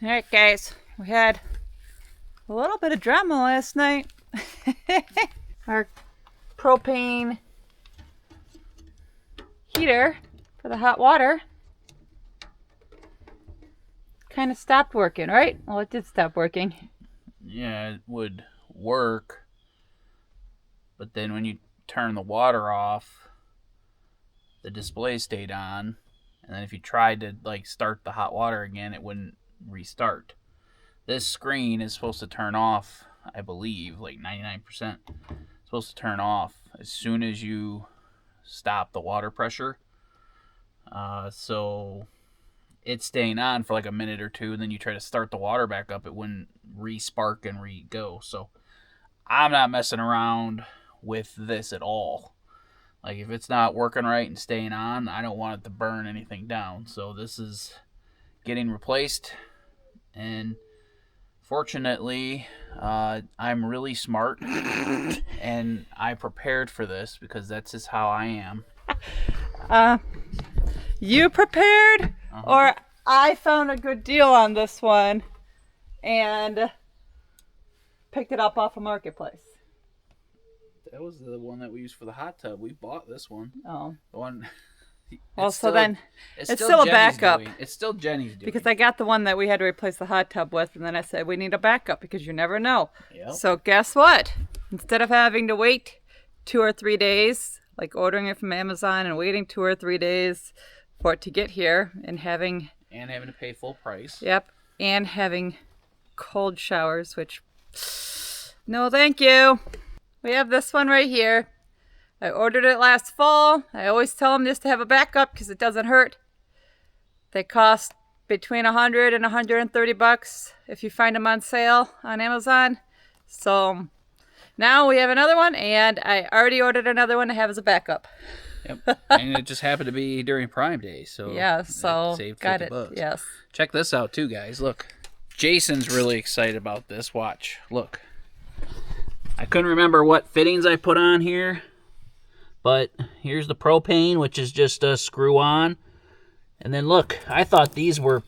Alright guys, we had a little bit of drama last night. Our propane heater for the hot water kind of stopped working, right? Well, it did stop working. Yeah, it would work, but then when you turn the water off, the display stayed on, and then if you tried to start the hot water again, it wouldn't restart. This screen is supposed to turn off, I believe, like 99%. It's supposed to turn off as soon as you stop the water pressure. So it's staying on for like a minute or two, and then you try to start the water back up, it wouldn't re-spark and re-go. So I'm not messing around with this at all. Like, if it's not working right and staying on, I don't want it to burn anything down. So this is getting replaced, and fortunately, I'm really smart, and I prepared for this because that's just how I am. You prepared, or I found a good deal on this one and picked it up off a marketplace. That was the one that we used for the hot tub. We bought this one. Oh. The one. Well, so then it's still a backup. It's still Jenny's doing. Because I got the one that we had to replace the hot tub with, and then I said we need a backup because you never know. Yep. So guess what? Instead of having to wait 2 or 3 days, like ordering it from Amazon and waiting 2 or 3 days for it to get here, and having to pay full price. Yep, and having cold showers, which no, thank you. We have this one right here. I ordered it last fall. I always tell them just to have a backup because it doesn't hurt. They cost between $100 and $130 if you find them on sale on Amazon. So now we have another one, and I already ordered another one to have as a backup. Yep. And it just happened to be during Prime Day, so yeah, so saved got $50. it. Yes. Check this out too, guys. Look, Jason's really excited about this. Watch. Look. I couldn't remember what fittings I put on here, but here's the propane, which is just a screw-on. And then look, I thought these were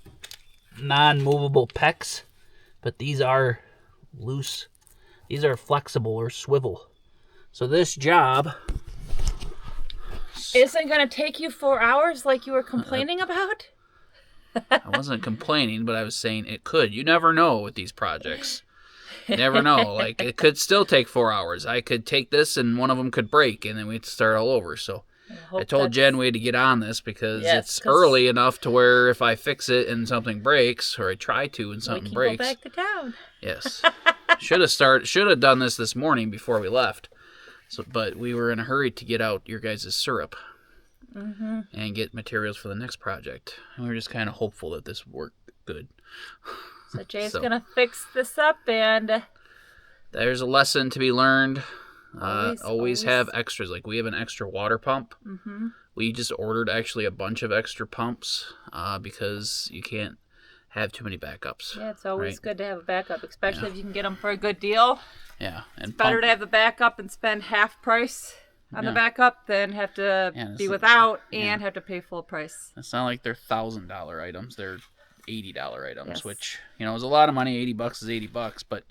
non-movable pecs, but these are loose. These are flexible or swivel. So this job isn't going to take you 4 hours like you were complaining about? I wasn't complaining, but I was saying it could. You never know with these projects. You never know. Like, it could still take 4 hours. I could take this and one of them could break, and then we'd start all over. So I told Jen we had to get on this because it's early enough to where if I fix it and something breaks, or I try to and something breaks, go back to town. Yes, should have done this morning before we left. So, but we were in a hurry to get out your guys' syrup and get materials for the next project. And we were just kind of hopeful that this would work good. So Jay's going to fix this up, and there's a lesson to be learned. Always have extras. Like, we have an extra water pump. We just ordered actually a bunch of extra pumps because you can't have too many backups. Yeah, it's always good to have a backup, especially if you can get them for a good deal. Yeah. And it's better to have the backup and spend half price on the backup than have to be without and have to pay full price. It's not like they're $1,000 items. They're $80 items, which, is a lot of money. $80 is $80, but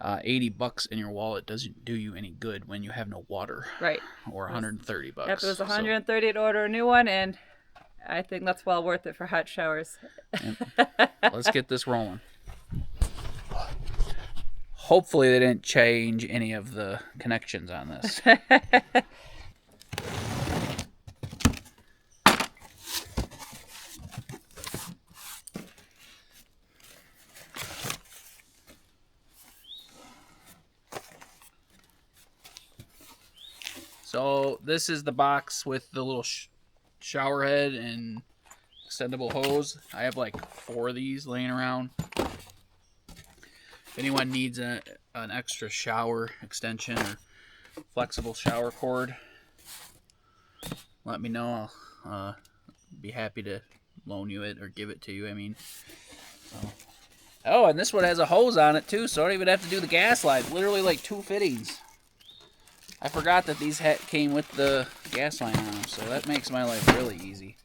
$80 in your wallet doesn't do you any good when you have no water. Right. Or $130. Yep, it was $130 to order a new one, and I think that's well worth it for hot showers. Let's get this rolling. Hopefully they didn't change any of the connections on this. So this is the box with the little shower head and extendable hose. I have like 4 of these laying around. If anyone needs an extra shower extension or flexible shower cord, let me know. I'll be happy to loan you it or give it to you. Oh, and this one has a hose on it too, so I don't even have to do the gas line. Literally like 2 fittings. I forgot that these came with the gas line on them, so that makes my life really easy.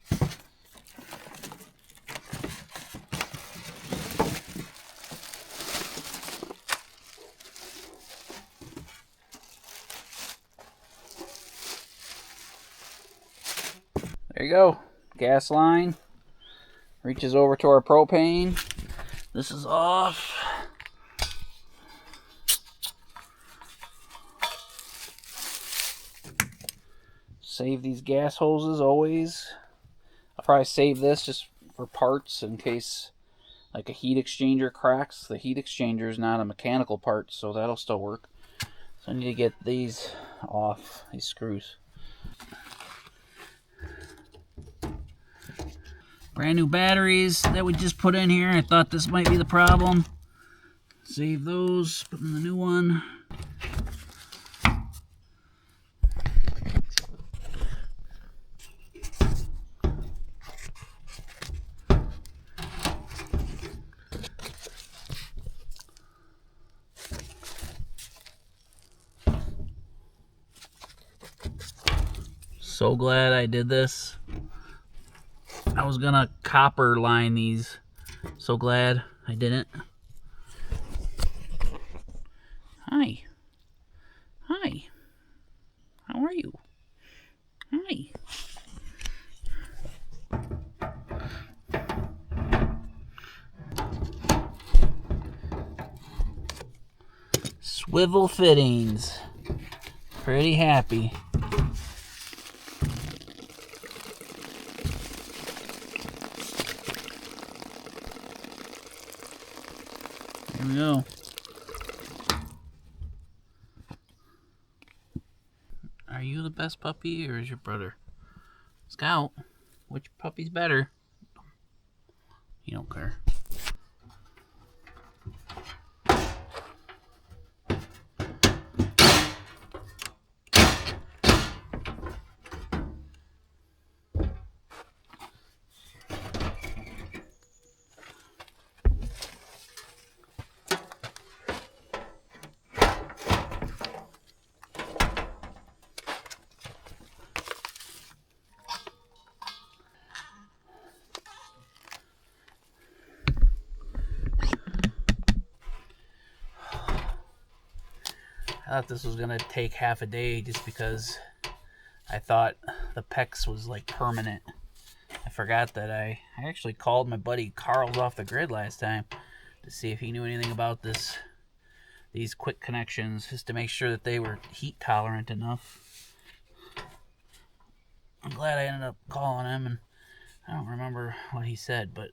you go. Gas line reaches over to our propane. This is off. Save these gas hoses always. I'll probably save this just for parts in case like a heat exchanger cracks. The heat exchanger is not a mechanical part, so that'll still work. So I need to get these off, these screws. Brand new batteries that we just put in here. I thought this might be the problem. Save those, put in the new one. So glad I did this. I was gonna copper line these. So glad I didn't. Hi. Hi. How are you? Hi. Swivel fittings. Pretty happy. There we go. Are you the best puppy or is your brother? Scout, which puppy's better? You don't care. I thought this was gonna take half a day just because I thought the PEX was like permanent. I forgot that I actually called my buddy Carl's off the grid last time to see if he knew anything about these quick connections, just to make sure that they were heat tolerant enough. I'm glad I ended up calling him, and I don't remember what he said, but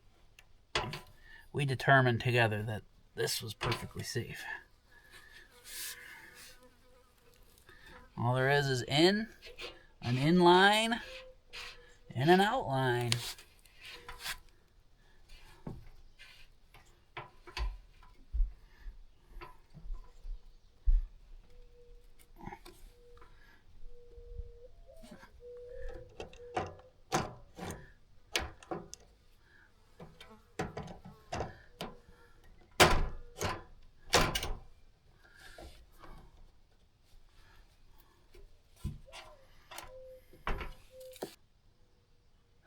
we determined together that this was perfectly safe. All there is an inline, and an outline.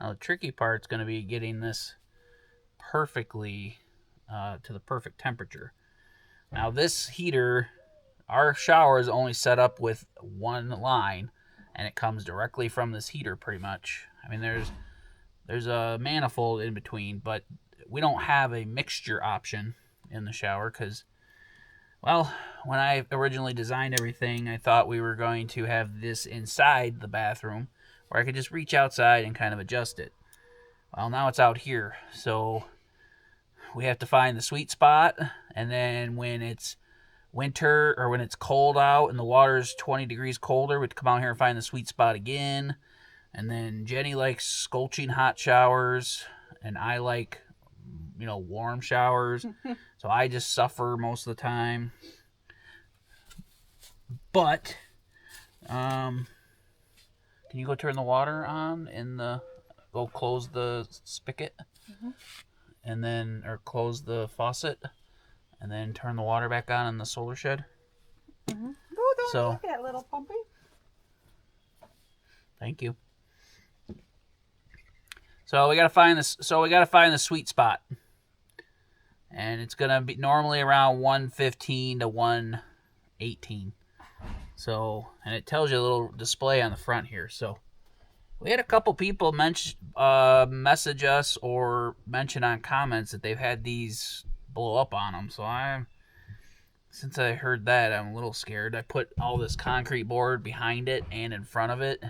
Now the tricky part's going to be getting this perfectly to the perfect temperature. Now this heater, our shower is only set up with one line, and it comes directly from this heater pretty much. I mean, there's a manifold in between, but we don't have a mixture option in the shower because, well, when I originally designed everything, I thought we were going to have this inside the bathroom where I could just reach outside and kind of adjust it. Well, now it's out here, so we have to find the sweet spot, and then when it's winter or when it's cold out and the water's 20 degrees colder, we'd come out here and find the sweet spot again. And then Jenny likes scorching hot showers, and I like, warm showers. So I just suffer most of the time. But, can you go turn the water on go close the spigot? Mm-hmm. And then, or close the faucet, and then turn the water back on in the solar shed. Mm-hmm. Oh, don't look at little puppy. Thank you. So we gotta find this. So we gotta find the sweet spot, and it's gonna be normally around 115 to 118. So, and it tells you a little display on the front here. So We had a couple people message us or mention on comments that they've had these blow up on them. So since I heard that, I'm a little scared. I put all this concrete board behind it and in front of it,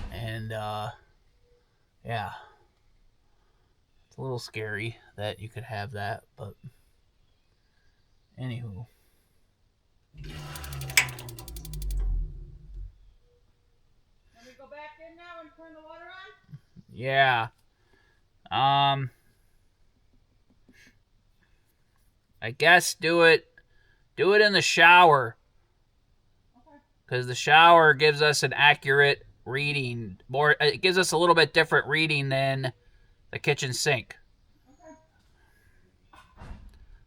and yeah, it's a little scary that you could have that. But anywho. Go back in now and turn the water on? Yeah. I guess do it in the shower. Because the shower gives us an accurate reading. It gives us a little bit different reading than the kitchen sink. Okay.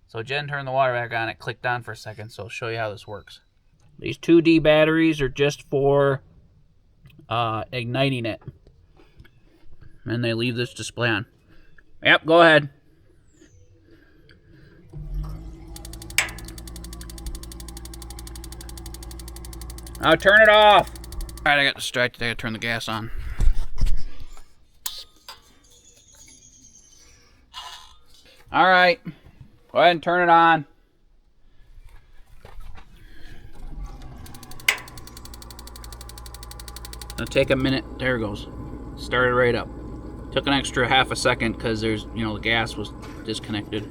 So Jen turned the water back on. It clicked on for a second, so I'll show you how this works. These 2D batteries are just for igniting it. And they leave this display on. Yep, go ahead. Now turn it off. All right, I got distracted. I got to turn the gas on. All right, go ahead and turn it on. It'll take a minute. There it goes. Started right up. Took an extra half a second because there's, the gas was disconnected.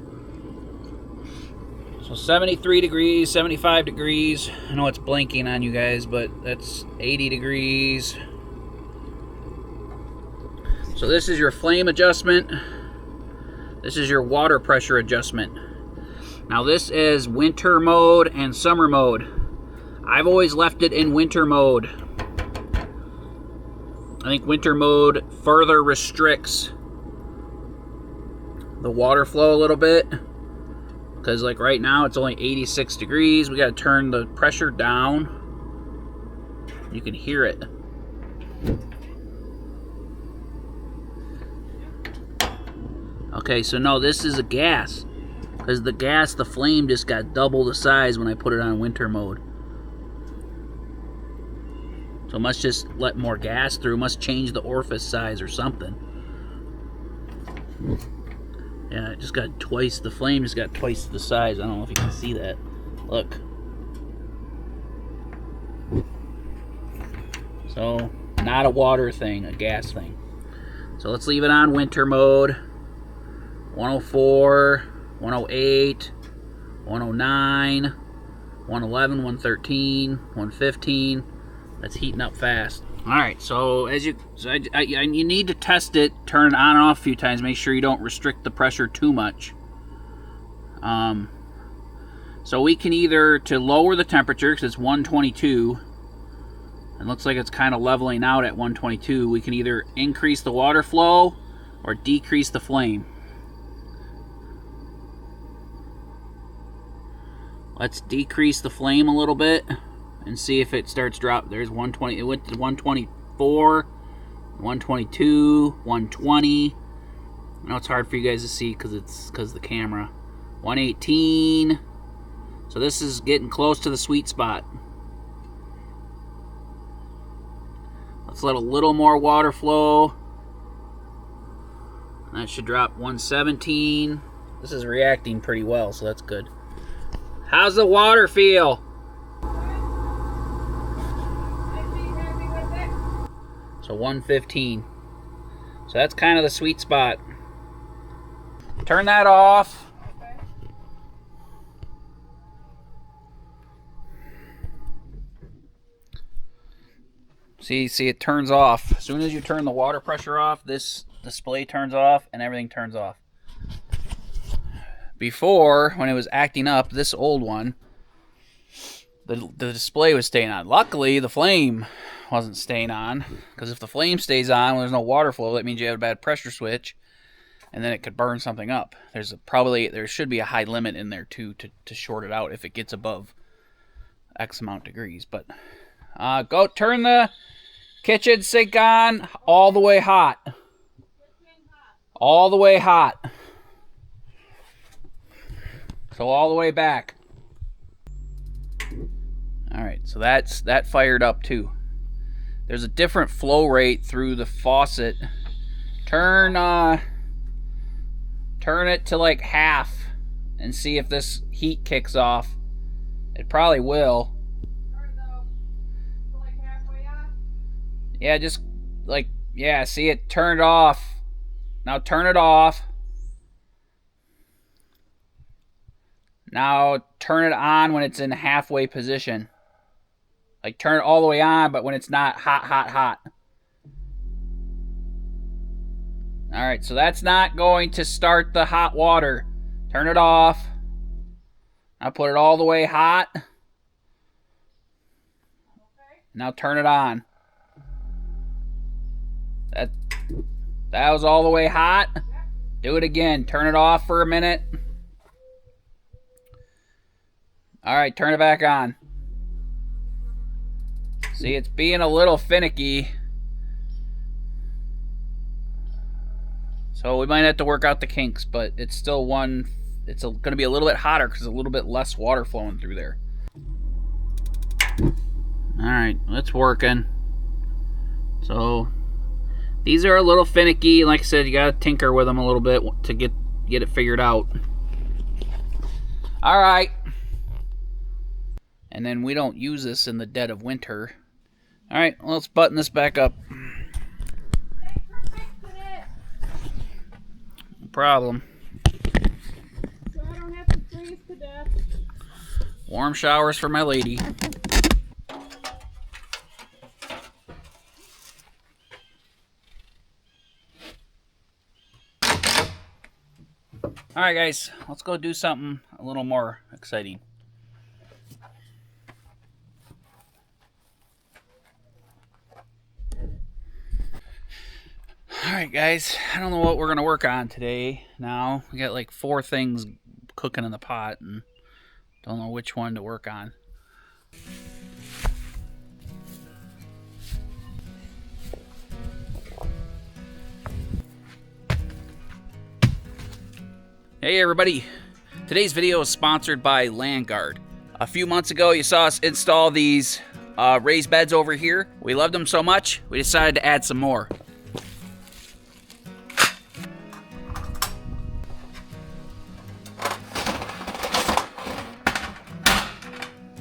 So 73 degrees, 75 degrees. I know it's blinking on you guys, but that's 80 degrees. So this is your flame adjustment. This is your water pressure adjustment. Now this is winter mode and summer mode. I've always left it in winter mode. I think winter mode further restricts the water flow a little bit. Because like right now it's only 86 degrees. We got to turn the pressure down. You can hear it. Okay, so no, this is a gas. Because the flame just got double the size when I put it on winter mode. So it must just let more gas through. Must change the orifice size or something. Yeah, it just got twice. The flame just got twice the size. I don't know if you can see that. Look. So, not a water thing, a gas thing. So let's leave it on winter mode. 104, 108, 109, 111, 113, 115. That's heating up fast. All right, so you need to test it, turn it on and off a few times, make sure you don't restrict the pressure too much. So we can either, to lower the temperature, because it's 122, it looks like it's kind of leveling out at 122, we can either increase the water flow or decrease the flame. Let's decrease the flame a little bit and see if it starts drop. There's 120. It went to 124, 122, 120. I know it's hard for you guys to see because of the camera. 118. So this is getting close to the sweet spot. Let's let a little more water flow. That should drop 117. This is reacting pretty well, so that's good. How's the water feel? So 115. So that's kind of the sweet spot. Turn that off. Okay. See, it turns off. As soon as you turn the water pressure off, this display turns off and everything turns off. Before, when it was acting up, this old one, the display was staying on. Luckily, the flame wasn't staying on, because if the flame stays on when there's no water flow, that means you have a bad pressure switch, and then it could burn something up. There should be a high limit in there too to short it out if it gets above X amount degrees. But go turn the kitchen sink on all the way hot. All the way hot. So all the way back. All right, so that fired up too. there's a different flow rate through the faucet. Turn it to like half and see if this heat kicks off. It probably will. Yeah, just like, yeah, see it turned off. Now turn it off. Now turn it on when it's in halfway position. Like turn it all the way on, but when it's not hot, hot, hot. Alright, so that's not going to start the hot water. Turn it off. Now put it all the way hot. Now turn it on. That was all the way hot. Do it again. Turn it off for a minute. Alright, turn it back on. See, it's being a little finicky. So we might have to work out the kinks, but it's still one. It's going to be a little bit hotter because there's a little bit less water flowing through there. Alright, it's working. So these are a little finicky. Like I said, you got to tinker with them a little bit to get it figured out. Alright. And then we don't use this in the dead of winter. Alright, well, let's button this back up. No problem. So I don't have to freeze to death. Warm showers for my lady. Alright guys, let's go do something a little more exciting. Alright guys, I don't know what we're going to work on today now. We got like 4 things cooking in the pot and don't know which one to work on. Hey everybody, today's video is sponsored by Landguard. A few months ago you saw us install these raised beds over here. We loved them so much we decided to add some more.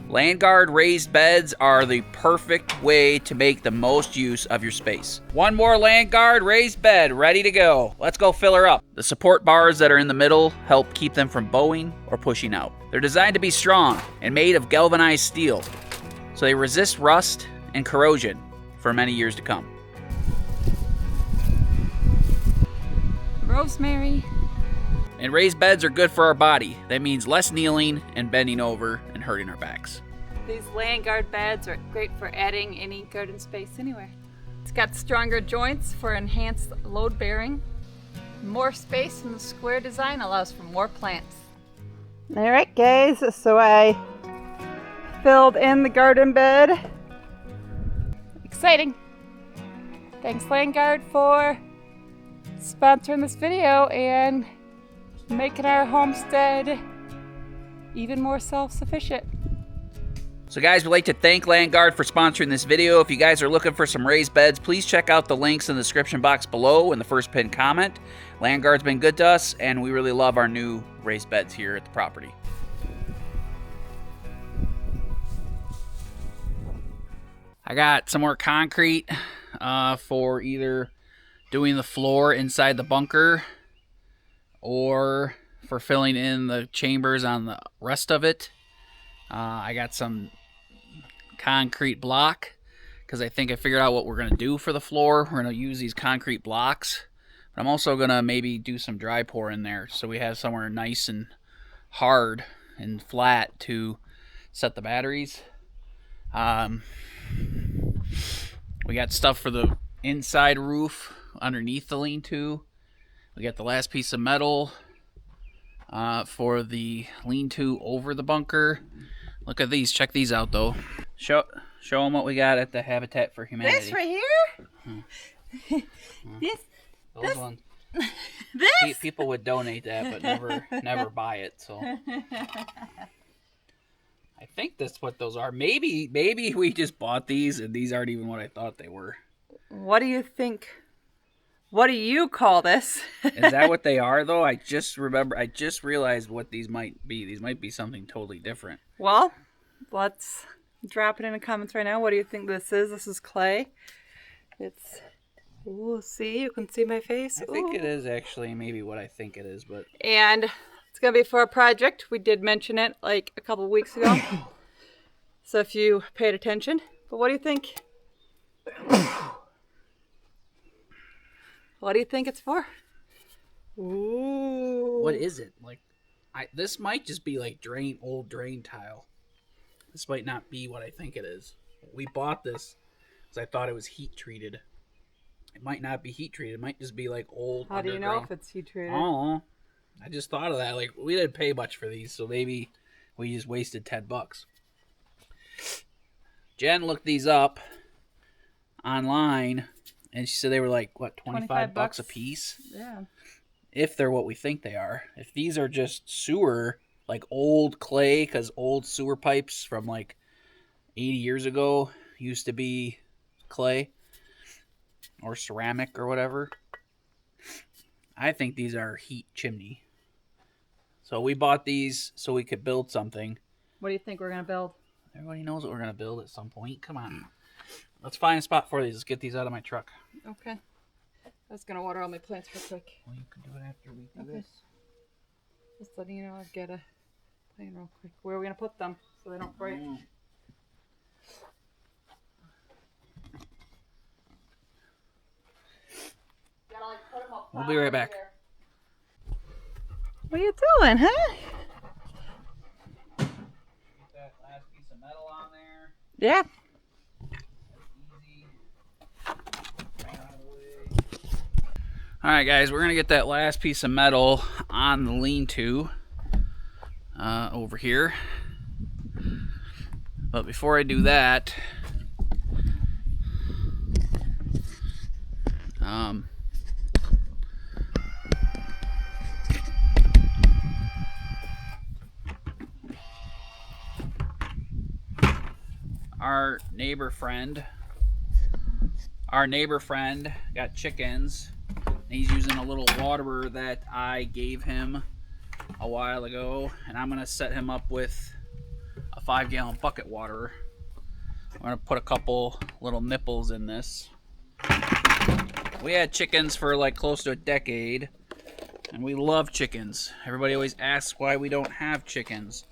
Landguard raised beds are the perfect way to make the most use of your space. One more Landguard raised bed ready to go. Let's go fill her up. The support bars that are in the middle help keep them from bowing or pushing out. They're designed to be strong and made of galvanized steel, so they resist rust and corrosion for many years to come. Rosemary. And raised beds are good for our body. That means less kneeling and bending over and hurting our backs. These Landguard beds are great for adding any garden space anywhere. It's got stronger joints for enhanced load bearing. More space in the square design allows for more plants. Alright guys, so I filled in the garden bed. Exciting! Thanks Landguard for sponsoring this video and making our homestead even more self-sufficient. So guys, we'd like to thank Landguard for sponsoring this video. If you guys are looking for some raised beds, please check out the links in the description box below in the first pinned comment. Landguard's been good to us, and we really love our new raised beds here at the property. I got some more concrete for either doing the floor inside the bunker or for filling in the chambers on the rest of it. I got some concrete block because I think I figured out what we're going to do for the floor. We're going to use these concrete blocks. But I'm also going to maybe do some dry pour in there so we have somewhere nice and hard and flat to set the batteries. We got stuff for the inside roof underneath the lean-to. We got the last piece of metal for the lean-to over the bunker. Look at these. Check these out, though. Show them what we got at the Habitat for Humanity. This right here? Those ones. This? People would donate that, but never buy it. So I think that's what those are. Maybe we just bought these and these aren't even what I thought they were. What do you think? What do you call this? Is that what they are, though? I just realized what these might be. These might be something totally different. Well, let's drop it in the comments right now. What do you think this is? This is clay. It's, ooh, see, you can see my face. I think it is actually maybe what I think it is, but. And it's going to be for a project. We did mention it like a couple weeks ago. So if you paid attention. But what do you think? What do you think it's for? Ooh. What is it? Like, this might just be like old drain tile. This might not be what I think it is. We bought this because I thought it was heat treated. It might not be heat treated. It might just be like old. How do you know if it's heat treated? Oh, I just thought of that. Like, we didn't pay much for these, so maybe we just wasted $10. Jen looked these up online, and she said they were like, what, $25 a piece? Yeah. If they're what we think they are. If these are just sewer, like old clay, because old sewer pipes from like 80 years ago used to be clay or ceramic or whatever, I think these are heat chimney. So we bought these so we could build something. What do you think we're going to build? Everybody knows what we're going to build at some point. Come on. Let's find a spot for these. Let's get these out of my truck. Okay. I was going to water all my plants real quick. Well, you can do it after we do this. Just letting you know, I'll get a plan real quick. Where are we going to put them so they don't break? We'll be right back. What are you doing, huh? Get that last piece of metal on there. Yeah. Easy. All right, guys, we're gonna get that last piece of metal on the lean-to over here. But before I do that, our neighbor friend got chickens. He's using a little waterer that I gave him a while ago, and I'm gonna set him up with a 5-gallon bucket waterer. I'm gonna put a couple little nipples in this. We had chickens for like close to a decade, and we love chickens. Everybody always asks why we don't have chickens.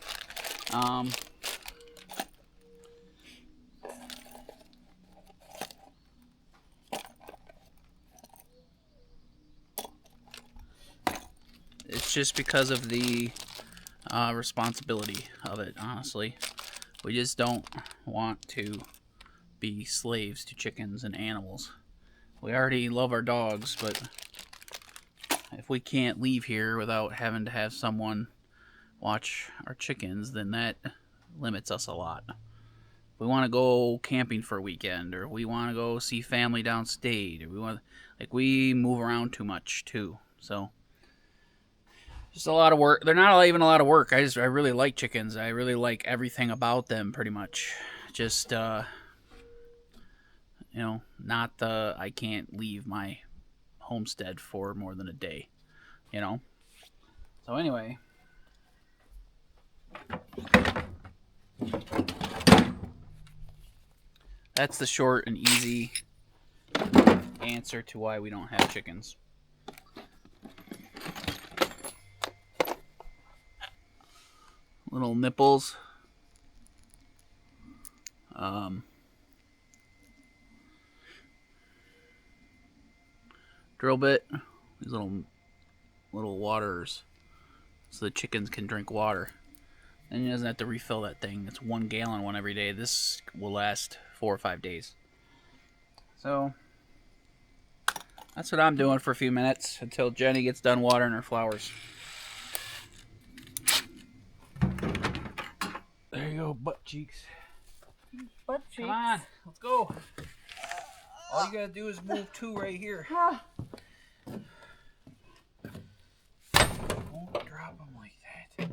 It's just because of the responsibility of it, honestly. We just don't want to be slaves to chickens and animals. We already love our dogs, but if we can't leave here without having to have someone watch our chickens, then that limits us a lot. We want to go camping for a weekend, or we want to go see family downstate, or we move around too much too. So just a lot of work. They're not even a lot of work. I really like chickens. I really like everything about them, pretty much. Just not I can't leave my homestead for more than a day, So anyway, that's the short and easy answer to why we don't have chickens. Little nipples. Drill bit. These little waters, so the chickens can drink water. And he doesn't have to refill that thing. It's 1 gallon one every day. This will last 4 or 5 days. So that's what I'm doing for a few minutes until Jenny gets done watering her flowers. There you go, butt cheeks. Butt cheeks. Come on, let's go. All you gotta do is move 2 right here. Don't drop them like that.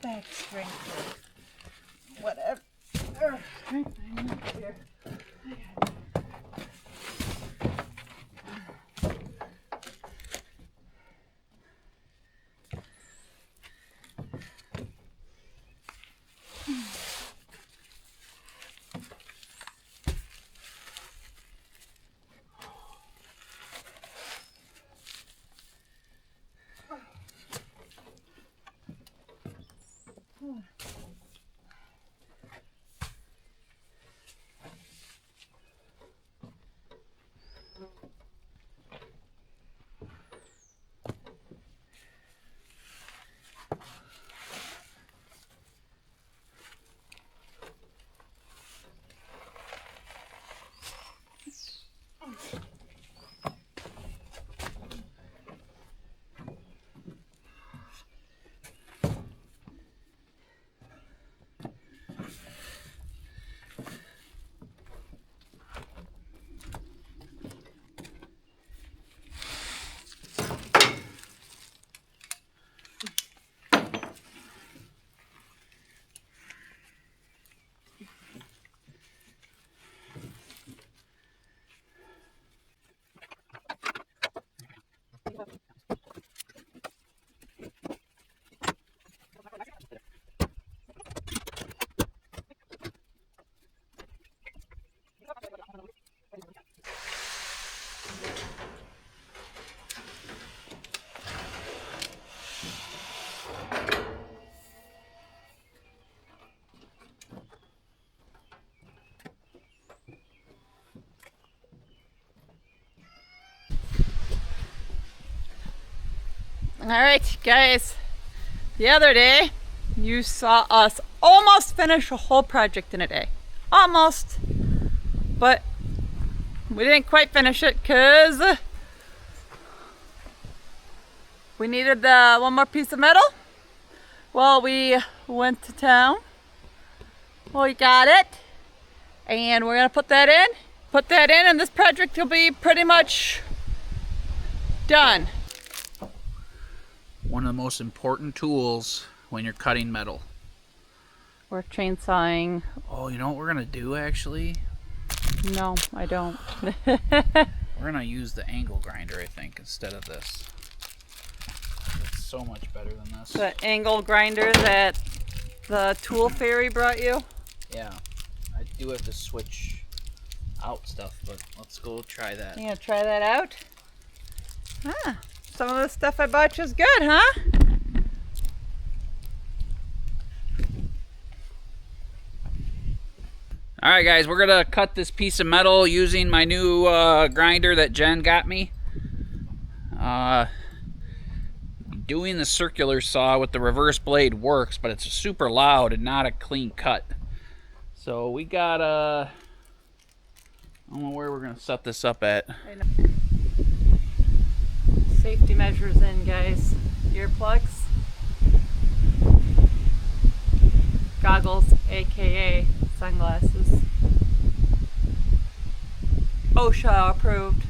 back strength. Whatever. Strength I need here. All right, guys. The other day, you saw us almost finish a whole project in a day. Almost. But we didn't quite finish it because we needed one more piece of metal. Well, we went to town. We got it. And we're going to put that in. And this project will be pretty much done. One of the most important tools when you're cutting metal. Or chainsawing. Oh, you know what we're gonna do actually? No, I don't. We're gonna use the angle grinder, I think, instead of this. It's so much better than this. The angle grinder that the tool fairy brought you? Yeah. I do have to switch out stuff, but let's go try that. You gonna try that out? Ah. Some of the stuff I bought you is good, huh? Alright guys, we're going to cut this piece of metal using my new grinder that Jen got me. Doing the circular saw with the reverse blade works, but it's super loud and not a clean cut. So we got I don't know where we're going to set this up at. Safety measures in, guys. Earplugs, goggles, aka sunglasses. OSHA approved.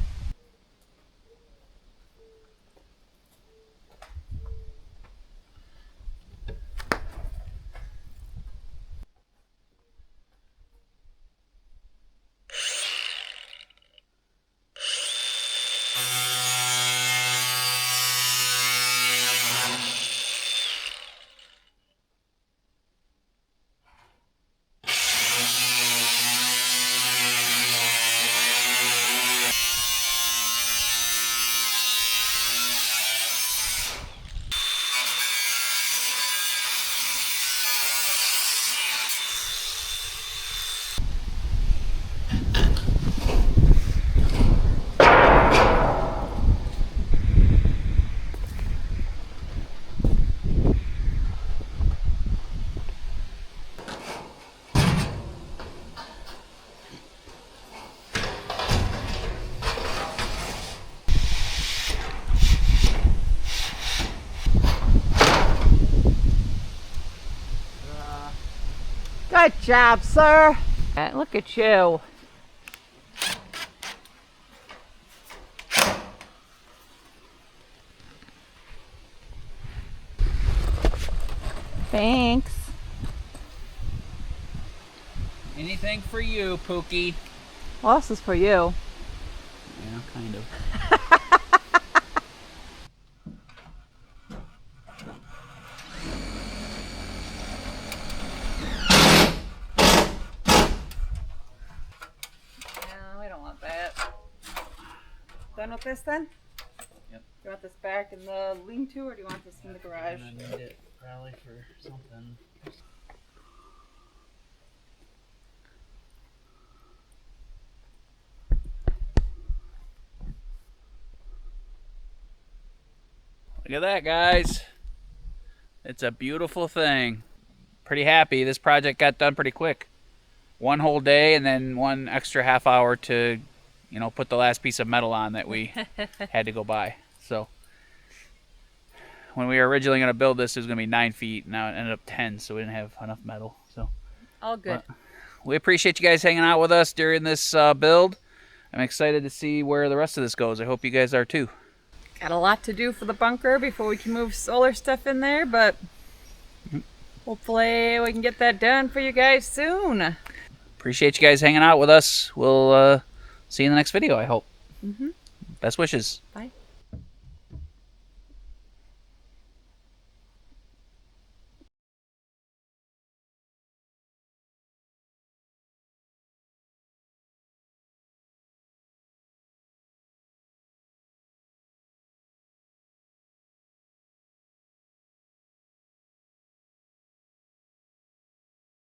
Good job, sir. Look at you. Thanks. Anything for you, Pookie. Well, this is for you. Yeah, kind of. No, we don't want that. Done with this then? Yep. Do you want this back in the lean-to, or do you want this in the garage? I need it probably for something. Look at that, guys. It's a beautiful thing. Pretty happy. This project got done pretty quick. One whole day and then one extra half hour to, you know, put the last piece of metal on that we had to go buy. So when we were originally going to build this, it was going to be 9 feet. Now it ended up 10, so we didn't have enough metal. So All good. we appreciate you guys hanging out with us during this build. I'm excited to see where the rest of this goes. I hope you guys are too. Got a lot to do for the bunker before we can move solar stuff in there, but hopefully we can get that done for you guys soon. Appreciate you guys hanging out with us. We'll see you in the next video, I hope. Mm-hmm. Best wishes. Bye.